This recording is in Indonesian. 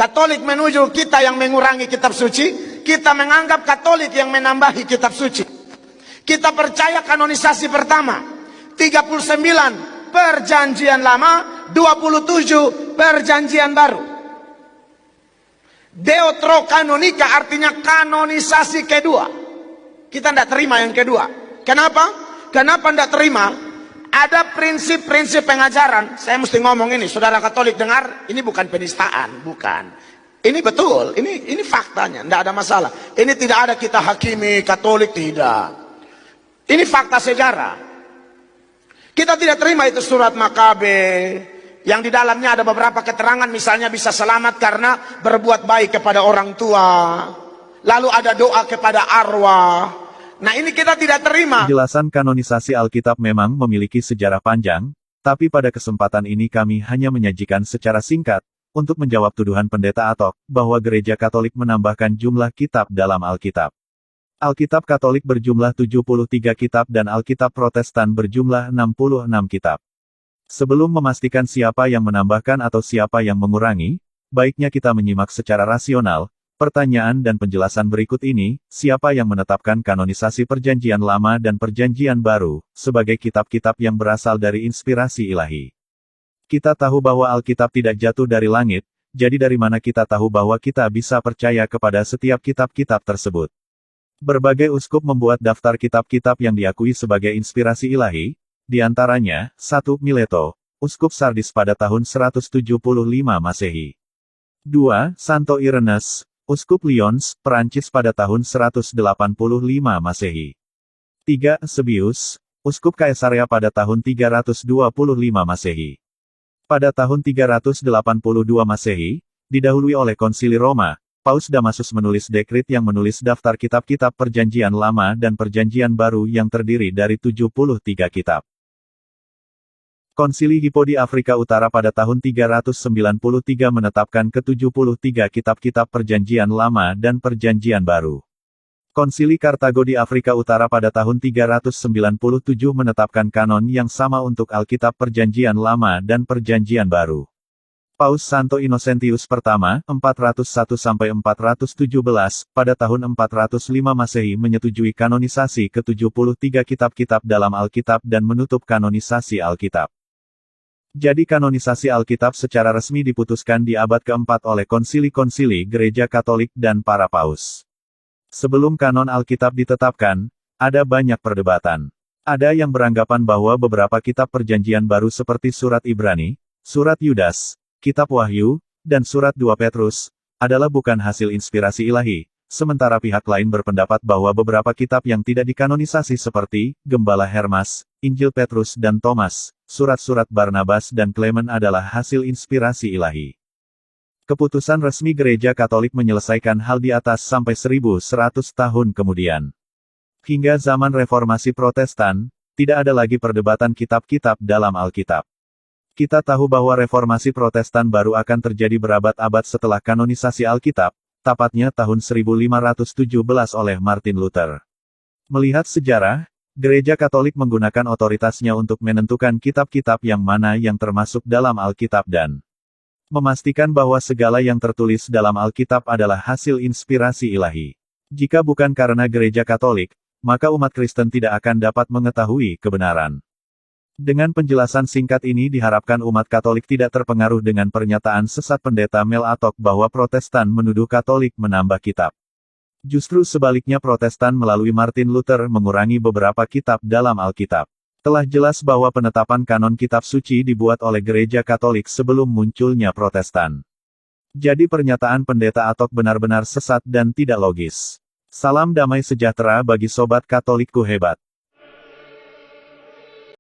Katolik menuju kita yang mengurangi kitab suci, kita menganggap Katolik yang menambahi kitab suci. Kita percaya kanonisasi pertama, 39 Perjanjian Lama, 27 Perjanjian Baru. Deuterokanonika artinya kanonisasi kedua. Kita tidak terima yang kedua. Kenapa? Kenapa tidak terima? Ada prinsip-prinsip pengajaran. Saya mesti ngomong ini, saudara Katolik dengar, ini bukan penistaan, bukan. Ini betul, ini faktanya, tidak ada masalah. Ini tidak ada kita hakimi Katolik, tidak. Ini fakta sejarah. Kita tidak terima itu surat Makabe, yang di dalamnya ada beberapa keterangan, misalnya bisa selamat karena berbuat baik kepada orang tua. Lalu ada doa kepada arwah. Nah, ini kita tidak terima. Penjelasan kanonisasi Alkitab memang memiliki sejarah panjang, tapi pada kesempatan ini kami hanya menyajikan secara singkat, untuk menjawab tuduhan Pendeta Atok, bahwa Gereja Katolik menambahkan jumlah kitab dalam Alkitab. Alkitab Katolik berjumlah 73 kitab dan Alkitab Protestan berjumlah 66 kitab. Sebelum memastikan siapa yang menambahkan atau siapa yang mengurangi, baiknya kita menyimak secara rasional, pertanyaan dan penjelasan berikut ini, siapa yang menetapkan kanonisasi Perjanjian Lama dan Perjanjian Baru, sebagai kitab-kitab yang berasal dari inspirasi ilahi? Kita tahu bahwa Alkitab tidak jatuh dari langit, jadi dari mana kita tahu bahwa kita bisa percaya kepada setiap kitab-kitab tersebut? Berbagai uskup membuat daftar kitab-kitab yang diakui sebagai inspirasi ilahi, di antaranya, 1. Mileto, Uskup Sardis pada tahun 175 Masehi. 2. Santo Irenaeus, Uskup Lyons, Perancis pada tahun 185 Masehi. 3. Eusebius, Uskup Kaisarea pada tahun 325 Masehi. Pada tahun 382 Masehi, didahului oleh Konsili Roma, Paus Damasus menulis dekrit yang menulis daftar kitab-kitab Perjanjian Lama dan Perjanjian Baru yang terdiri dari 73 kitab. Konsili Hippo di Afrika Utara pada tahun 393 menetapkan ke-73 kitab-kitab Perjanjian Lama dan Perjanjian Baru. Konsili Kartago di Afrika Utara pada tahun 397 menetapkan kanon yang sama untuk Alkitab Perjanjian Lama dan Perjanjian Baru. Paus Santo Innocentius I, 401-417, pada tahun 405 Masehi menyetujui kanonisasi ke-73 kitab-kitab dalam Alkitab dan menutup kanonisasi Alkitab. Jadi kanonisasi Alkitab secara resmi diputuskan di abad keempat oleh konsili-konsili Gereja Katolik dan para paus. Sebelum kanon Alkitab ditetapkan, ada banyak perdebatan. Ada yang beranggapan bahwa beberapa kitab Perjanjian Baru seperti Surat Ibrani, Surat Yudas, Kitab Wahyu, dan Surat 2 Petrus, adalah bukan hasil inspirasi ilahi, sementara pihak lain berpendapat bahwa beberapa kitab yang tidak dikanonisasi seperti Gembala Hermas, Injil Petrus dan Thomas, surat-surat Barnabas dan Clement adalah hasil inspirasi ilahi. Keputusan resmi Gereja Katolik menyelesaikan hal di atas sampai 1100 tahun kemudian. Hingga zaman Reformasi Protestan, tidak ada lagi perdebatan kitab-kitab dalam Alkitab. Kita tahu bahwa Reformasi Protestan baru akan terjadi berabad-abad setelah kanonisasi Alkitab, tepatnya tahun 1517 oleh Martin Luther. Melihat sejarah, Gereja Katolik menggunakan otoritasnya untuk menentukan kitab-kitab yang mana yang termasuk dalam Alkitab dan memastikan bahwa segala yang tertulis dalam Alkitab adalah hasil inspirasi ilahi. Jika bukan karena Gereja Katolik, maka umat Kristen tidak akan dapat mengetahui kebenaran. Dengan penjelasan singkat ini diharapkan umat Katolik tidak terpengaruh dengan pernyataan sesat Pendeta Mel Atok bahwa Protestan menuduh Katolik menambah kitab. Justru sebaliknya Protestan melalui Martin Luther mengurangi beberapa kitab dalam Alkitab. Telah jelas bahwa penetapan kanon kitab suci dibuat oleh Gereja Katolik sebelum munculnya Protestan. Jadi pernyataan Pendeta Atok benar-benar sesat dan tidak logis. Salam damai sejahtera bagi Sobat Katolikku hebat.